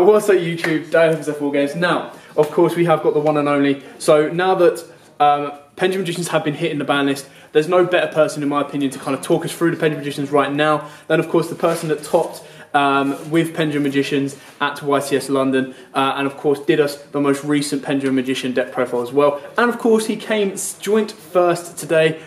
What's up YouTube, Dale of Wargames. Now, of course we have got the one and only. So now that Pendulum Magicians have been hit in the ban list, there's no better person in my opinion to kind of talk us through the Pendulum Magicians right now than of course the person that topped with Pendulum Magicians at YCS London and of course did us the most recent Pendulum Magician deck profile as well. And of course he came joint first today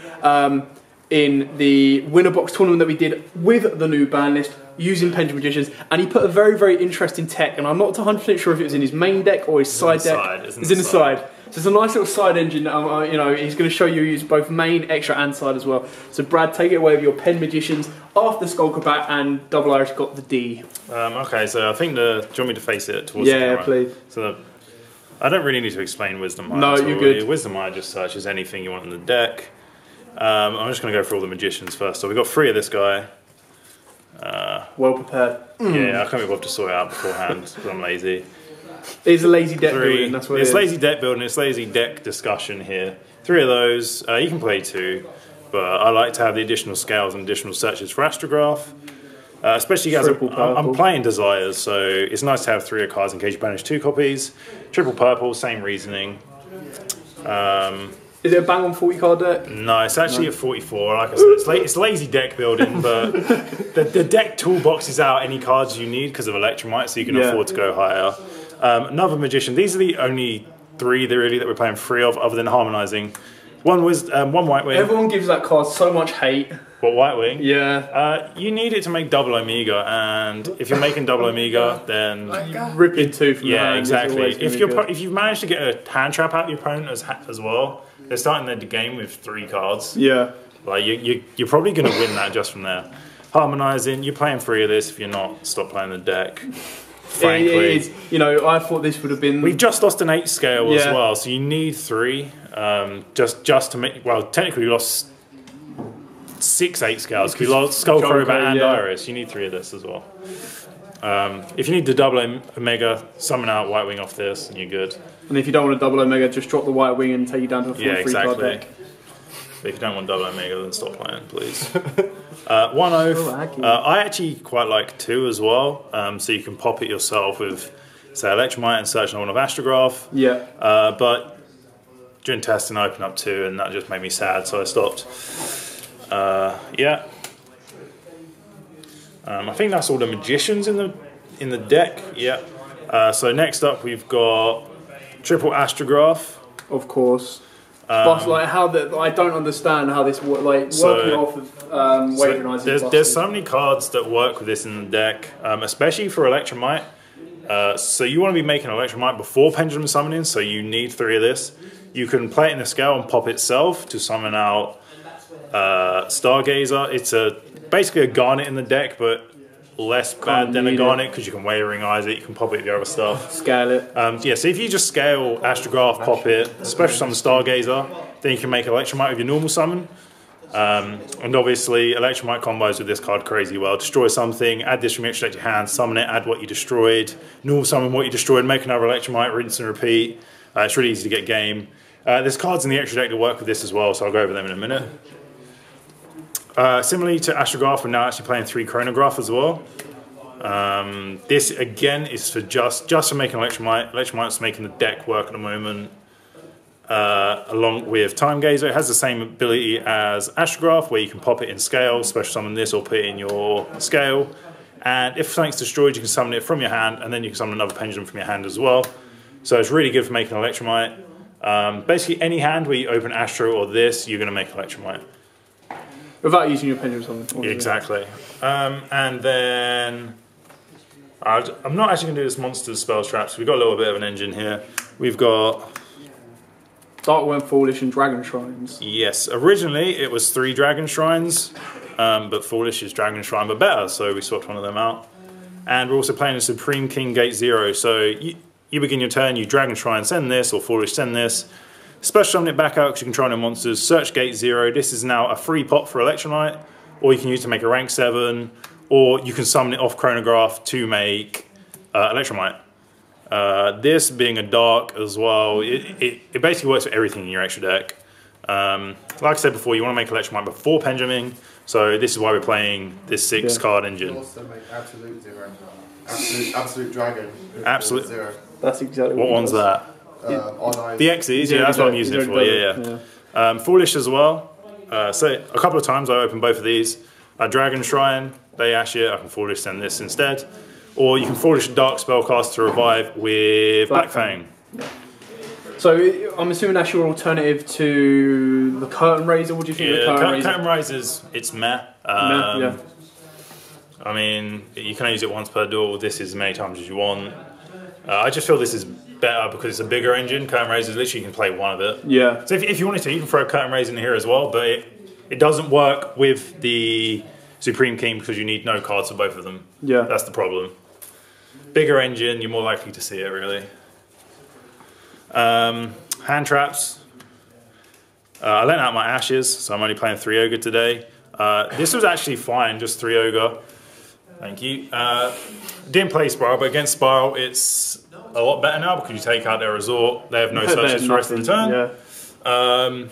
in the winner box tournament that we did with the new ban list using Pendulum Magicians, and he put a very, very interesting tech, and I'm not 100% sure if it was in his main deck or his side deck. It's in the side. So it's a nice little side engine that you know, he's going to show you use both main, extra and side as well. So Brad, take it away with your Pen Magicians after Skull Bat and Double Irish got the D. Okay, so I think do you want me to face it towards the camera? Yeah, please. So I don't really need to explain Wisdom Eye. No, you're good. Wisdom Eye just searches anything you want in the deck. I'm just going to go through all the Magicians first. So we've got 3 of this guy. Well prepared. Yeah, I can't be bothered to sort it out beforehand because I'm lazy. It's a lazy deck building, that's what it is. It's lazy deck building, it's lazy deck discussion here. 3 of those, you can play 2, but I like to have the additional scales and additional searches for Astrograph. Especially as I'm playing Desires, so it's nice to have 3 cards in case you banish 2 copies. Triple purple, same reasoning. Is it a bang on 40 card deck? No, it's actually a 44. Like I said, it's lazy deck building, but the deck toolbox is out any cards you need because of Electromite, so you can afford to go higher. Another Magician. These are the only 3 that we're playing 3 of, other than harmonizing. One White Wing. Everyone gives that card so much hate. What, White Wing? Yeah. You need it to make double Omega, and if you're making double Omega, then rip in 2 from the hand. Exactly. If you've managed to get a hand trap out your opponent as well, they're starting the game with 3 cards. Yeah. Like you're probably going to win that just from there. Harmonizing, you're playing 3 of this. If you're not, stop playing the deck. Frankly, it is. You know, I thought this would have been. We've just lost an 8 scale as well, so you need 3. Just to make. Well, technically we lost 6 8 scales because we lost Skull Crobat and Iris. You need 3 of this as well. If you need the double Omega, summon out White Wing off this, and you're good. And if you don't want a double Omega, just drop the White Wing and take you down to a full 3 card deck. But if you don't want double Omega, then stop playing, please. One Oath. I actually quite like 2 as well, so you can pop it yourself with, say, Electromite and search on one of Astrograph. Yeah. But during testing, I opened up 2, and that just made me sad, so I stopped. Yeah. I think that's all the Magicians in the deck. Yeah. So next up, we've got Triple Astrograph. Of course. But like I don't understand how this working off of Wavering there's so many cards that work with this in the deck, especially for Electromite. So you want to be making Electromite before Pendulum Summoning, so you need 3 of this. You can play it in the scale and pop itself to summon out Stargazer. It's basically a Garnet in the deck, but less bad than a Garnet because you can Wavering Eyes it, you can pop it with your other stuff. Scale it. Yeah, so if you just scale Astrograph, pop it, special summon Stargazer, then you can make Electromite with your normal summon. And obviously Electromite combos with this card crazy well. Destroy something, add this from your extra deck to your hand, summon it, add what you destroyed, normal summon what you destroyed, make another Electromite, rinse and repeat. It's really easy to get game. There's cards in the extra deck that work with this as well, so I'll go over them in a minute. Similarly to Astrograph, we're now actually playing 3 Chronograph as well. This again is for just for making Electromite. Electromite's making the deck work at the moment. Along with Time Gazer, it has the same ability as Astrograph, where you can pop it in scale, special summon this, or put it in your scale. And if something's destroyed, you can summon it from your hand, and then you can summon another Pendulum from your hand as well. So it's really good for making Electromite. Basically, any hand where you open Astro or this, you're going to make Electromite. Without using your Pendulum summon. Exactly. And then I'm not actually going to do this Monsters Spell Traps. We've got a little bit of an engine here. We've got Darkworm, Foolish, and Dragon Shrines. Yes, originally it was 3 Dragon Shrines, but Foolish is Dragon Shrine but better, so we swapped one of them out. And we're also playing a Supreme King Gate 0, so you begin your turn, you Dragon Shrine, send this, or Foolish, send this. Special summon it back out because you control no monsters, search Gate 0, this is now a free pop for Electromite, or you can use it to make a rank 7, or you can summon it off Chronograph to make Electromite. This being a dark as well, it basically works for everything in your extra deck. Like I said before, you want to make Electromite before Penduluming, so this is why we're playing this 6 card engine. You also make absolute 0. Absolute Dragon. Absolute. Zero. That's exactly What one's that? On The X's, yeah, that's what I'm using it for, yeah. Foolish as well. So a couple of times I open both of these. Dragon Shrine, they ash it, I can Foolish send this instead. Or you can Foolish Dark Spellcast to revive with Black Fang. So I'm assuming that's your alternative to the Curtain Raiser. What do you think of the Curtain Raiser? Curtain Raiser's, it's meh. Yeah. I mean, you can use it once per duel. This is as many times as you want. I just feel this is better because it's a bigger engine. Curtain Raiser, literally you can play one of it. Yeah. So if you wanted to, you can throw Curtain Raiser in here as well, but it doesn't work with the Supreme King because you need no cards for both of them. Yeah. That's the problem. Bigger engine, you're more likely to see it, really. Hand traps. I lent out my ashes, so I'm only playing 3 Ogre today. This was actually fine, just 3 Ogre. Thank you. Didn't play Spiral, but against Spiral, it's a lot better now because you take out their resort. They have no searches for the rest of the turn. Yeah.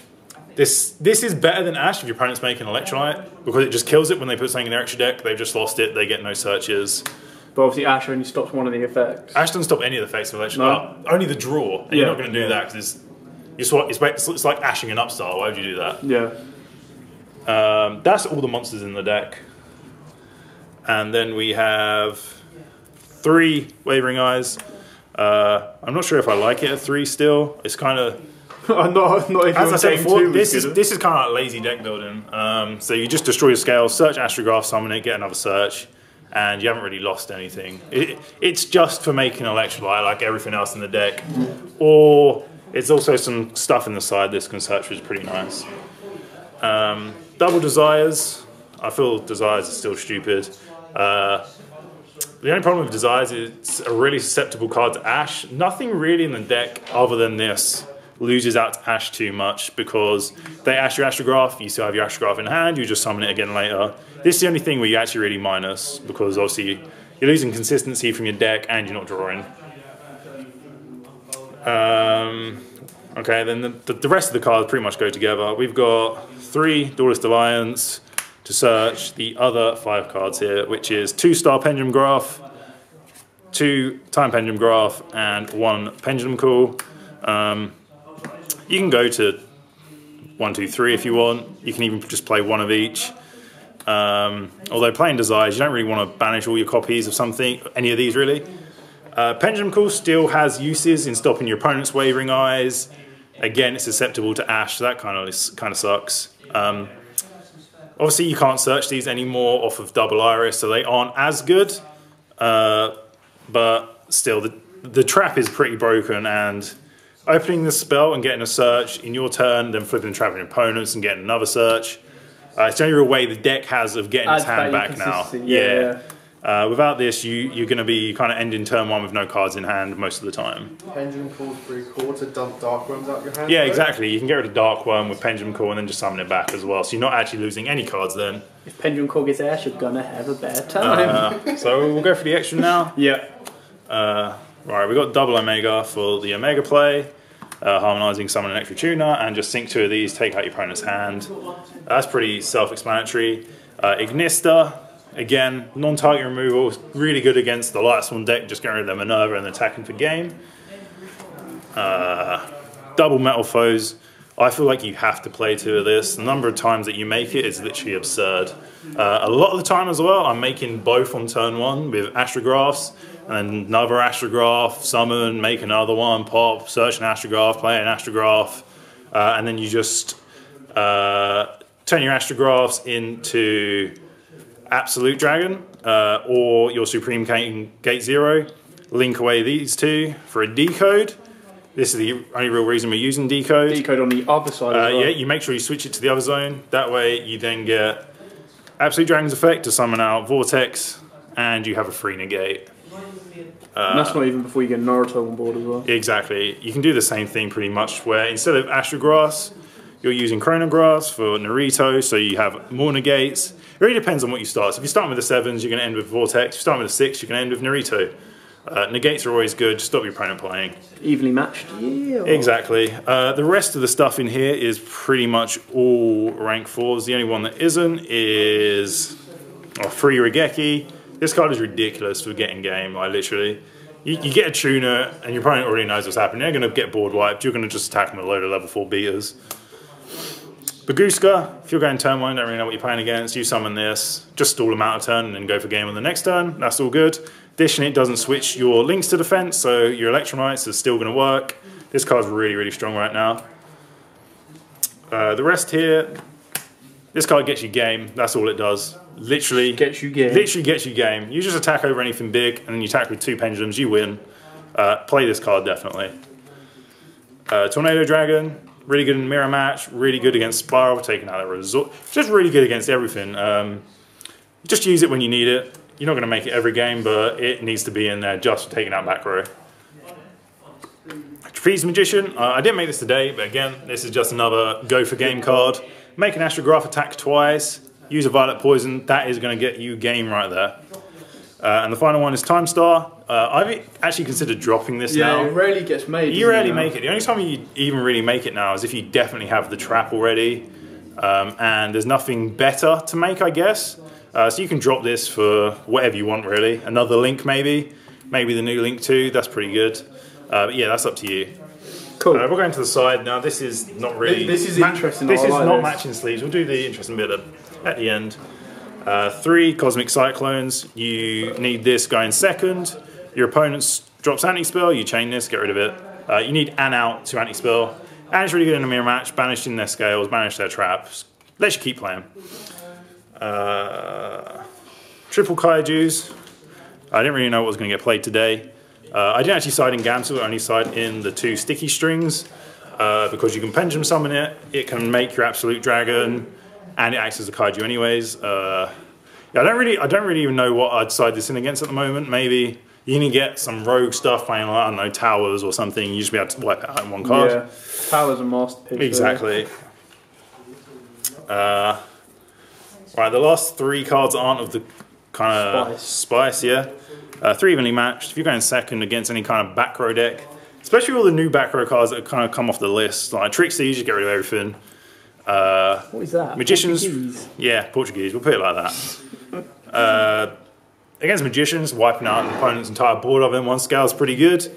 This is better than Ash if your opponent's making Electrolyte because it just kills it when they put something in their extra deck. They've just lost it. They get no searches. But obviously Ash only stops one of the effects. Ash doesn't stop any of the effects of Electrolyte. Only the draw. And you're not going to do that because it's like ashing an upstart. Why would you do that? Yeah. That's all the monsters in the deck. And then we have 3 Wavering Eyes. I'm not sure if I like it at 3 still. It's kind of... I'm not if as I said before, this is kind of like lazy deck building. So you just destroy your scale, search Astrograph, summon it, get another search, and you haven't really lost anything. It's just for making Electrolyte like everything else in the deck. Or it's also some stuff in the side this can search, which is pretty nice. Double Desires. I feel Desires is still stupid. The only problem with Desires is it's a really susceptible card to Ash. Nothing really in the deck other than this loses out to Ash too much because they ash your Astrograph, you still have your Astrograph in hand, you just summon it again later. This is the only thing where you actually really minus because obviously you're losing consistency from your deck and you're not drawing. Okay, then the rest of the cards pretty much go together. We've got 3 Duelist Alliance to search the other 5 cards here, which is 2-star Pendulum Graph, 2 Time Pendulum Graph, and 1 Pendulum Call. You can go to 1, 2, 3 if you want. You can even just play one of each. Although playing Desires, you don't really want to banish all your copies of something, any of these really. Pendulum Call still has uses in stopping your opponent's Wavering Eyes. Again, it's susceptible to Ash, so that kind of sucks. Obviously, you can't search these anymore off of Double Iris, so they aren't as good. But still, the trap is pretty broken, and opening the spell and getting a search in your turn, then flipping and trapping your opponents and getting another search. It's the only real way the deck has of getting its hand back now. Yeah. Without this, you're going to be kind of ending turn 1 with no cards in hand most of the time. Pendulum Call's pretty cool to dump Dark Worms out your hand. Yeah, exactly. You can get rid of Dark Worm with Pendulum Call and then just summon it back as well. So you're not actually losing any cards then. If Pendulum Call gets Ash, you're going to have a bad time. So we'll go for the extra now. Yeah. Right, we've got double Omega for the Omega play. Harmonizing, summon an extra tuner, and just sink 2 of these, take out your opponent's hand. That's pretty self-explanatory. Ignista, again, non-target removal, really good against the Light Sworn deck, just getting rid of the Minerva and attacking for game. Double Metal Foes, I feel like you have to play 2 of this. The number of times that you make it is literally absurd. A lot of the time as well, I'm making both on turn 1 with Astrographs, and then another Astrograph, summon, make another one, pop, search an Astrograph, play an Astrograph, and then you just turn your Astrographs into Absolute Dragon or your Supreme King Gate 0, link away these 2 for a decode. This is the only real reason we're using decode. Decode on the other side as well. Yeah, you make sure you switch it to the other zone. That way you then get Absolute Dragon's effect to summon out Vortex, and you have a free negate. And that's not even before you get Naruto on board as well. Exactly. You can do the same thing pretty much where instead of Astrograss, you're using Chronograss for Naruto, so you have more negates. It really depends on what you start. So if you start with the 7s, you're going to end with Vortex. If you start with the 6, you're going to end with Naruto. Negates are always good, just stop your opponent playing. Evenly matched, yeah. Exactly. The rest of the stuff in here is pretty much all rank 4s. The only one that isn't is 3 Regeki, This card is ridiculous for getting game, like literally. You get a tuner and your opponent already knows what's happening. They're going to get board wiped. You're going to just attack them with a load of level 4 beaters. Baguska, if you're going turn 1, don't really know what you're playing against, you summon this. Just stall them out a turn and then go for game on the next turn. That's all good. Additionally, it doesn't switch your links to defense, so your Electrolytes are still going to work. This card's really, really strong right now. The rest here, this card gets you game. That's all it does. Literally gets you game. Literally gets you game. You just attack over anything big, and then you attack with 2 pendulums. You win. Play this card definitely. Tornado Dragon, really good in mirror match. Really good against Spiral, taking out a resort. Just really good against everything. Just use it when you need it. You're not going to make it every game, but it needs to be in there just for taking out back row. Trapeze Magician, I didn't make this today, but again, this is just another go for game card. Make an Astrograph attack twice, use a Violet Poison, that is going to get you game right there. And the final one is Time Star. I've actually considered dropping this now. Yeah, it rarely gets made. You rarely make it. The only time you even really make it now is if you definitely have the trap already, and there's nothing better to make, I guess. So you can drop this for whatever you want, really. Another link, maybe. Maybe the new link too, that's pretty good. But yeah, that's up to you. Cool. We're going to the side now. This is not really. This is interesting. This is not matching sleeves. We'll do the interesting bit at the end. 3 Cosmic Cyclones. You need this going second. Your opponent drops anti-spell. You chain this, get rid of it. You need an out to anti-spell. And it's really good in a mirror match. Banished in their scales, banished their traps. Let you keep playing. Triple Kaijus. I didn't really know what was going to get played today. I didn't actually side in Gamsel, I only side in the 2 sticky strings because you can pendulum summon it, it can make your absolute dragon, and it acts as a kaiju anyways. Yeah, I don't really even know what I'd side this in against at the moment. Maybe you need to get some rogue stuff playing like, I don't know, towers or something, you just be able to wipe it out in 1 card. Yeah, towers are masterpiece. Exactly. Right, the last 3 cards aren't of the kind of spice, yeah. 3 evenly matched. If you're going second against any kind of back row deck, especially all the new back row cards that kind of come off the list, like Trixies, you get rid of everything. What is that? Magicians, Portuguese? Yeah, Portuguese. We'll put it like that. Against Magicians, wiping out an opponent's entire board of in 1 scale is pretty good,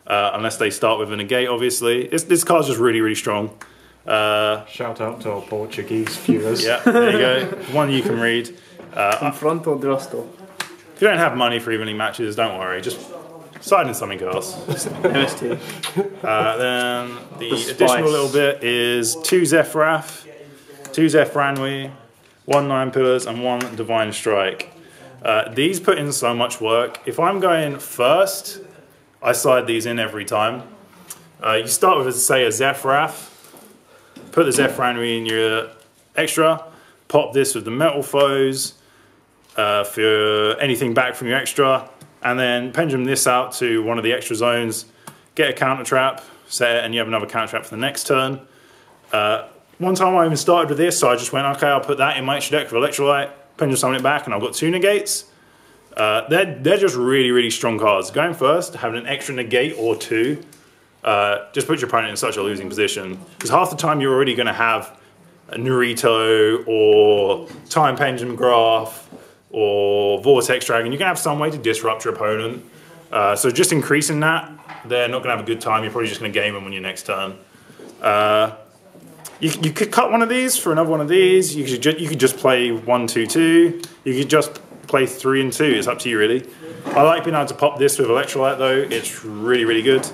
unless they start with a negate. Obviously, this card's just really, really strong. Shout out to our Portuguese viewers. Yeah, there you go. One you can read. Confronto Drosto. If you don't have money for evenly matches, don't worry. Just side in something else. MST. Then the additional little bit is 2 Zephyr, 2 Zephyr, 1 9 Pillars, and 1 Divine Strike. These put in so much work. If I'm going first, I slide these in every time. You start with, say, a Zephyr. Put the Zephyr in your extra. Pop this with the Metal Foes. For anything back from your extra, and then pendulum this out to one of the extra zones, get a counter trap, set it, and you have another counter trap for the next turn. One time I even started with this, so I just went, okay, I'll put that in my extra deck for Electrolyte, pendulum summon it back, and I've got 2 negates. They're just really, really strong cards. Going first, having an extra negate or 2, just puts your opponent in such a losing position, because half the time you're already going to have a Naruto or Time Pendulum Graph or Vortex Dragon. You can have some way to disrupt your opponent. So just increasing that, they're not going to have a good time. You're probably just going to game them on your next turn. You could cut one of these for another one of these. You could just play 1 2 2. You could just play 3 and 2. It's up to you really. I like being able to pop this with Electrolyte though. It's really, really good.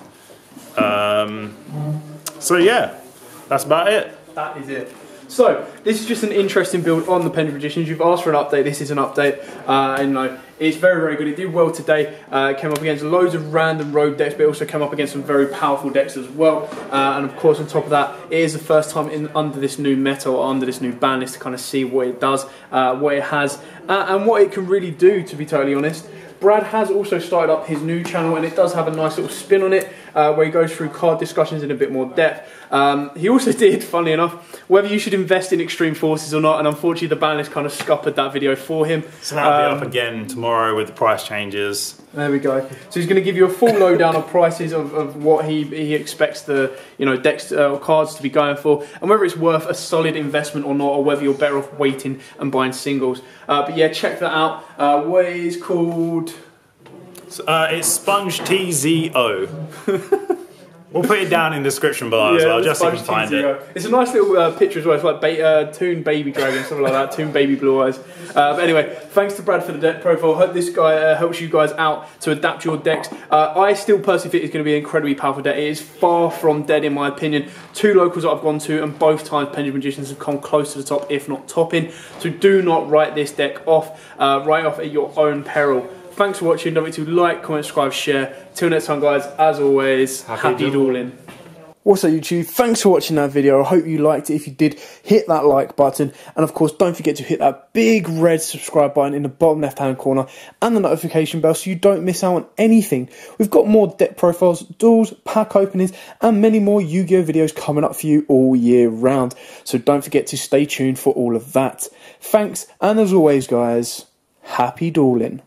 So yeah, that's about it. That is it. So, this is just an interesting build on the Pendulum Magicians. You've asked for an update, this is an update. And you know, it's very, very good. It did well today. Came up against loads of random rogue decks, but it also came up against some very powerful decks as well. And of course, on top of that, it is the first time under this new meta, or under this new ban list, to kind of see what it does, what it has, and what it can really do, to be totally honest. Brad has also started up his new channel, and it does have a nice little spin on it. where he goes through card discussions in a bit more depth. He also did, funnily enough, whether you should invest in extreme forces or not, and unfortunately the ban list kind of scuppered that video for him. So that'll be up again tomorrow with the price changes. There we go. So he's going to give you a full lowdown of prices of what he expects the decks or cards to be going for, and whether it's worth a solid investment or not, or whether you're better off waiting and buying singles. But yeah, check that out. What is called? It's Sponge TZO. We'll put it down in the description below as well, just so you can find it. It's a nice little picture as well. It's like Toon Baby Dragon, something like that. Toon Baby Blue Eyes. But anyway, thanks to Brad for the deck profile. Hope this guy helps you guys out to adapt your decks. I still personally think it's going to be an incredibly powerful deck. It is far from dead in my opinion. 2 locals that I've gone to, and both times Pendulum Magicians have come close to the top, if not topping. So do not write this deck off. Write off at your own peril. Thanks for watching. Don't forget to like, comment, subscribe, share. Till next time, guys, as always, happy dueling. What's up, YouTube? Thanks for watching that video. I hope you liked it. If you did, hit that like button. And of course, don't forget to hit that big red subscribe button in the bottom left-hand corner and the notification bell so you don't miss out on anything. We've got more deck profiles, duels, pack openings, and many more Yu-Gi-Oh! Videos coming up for you all year round. So don't forget to stay tuned for all of that. Thanks, and as always, guys, happy dueling.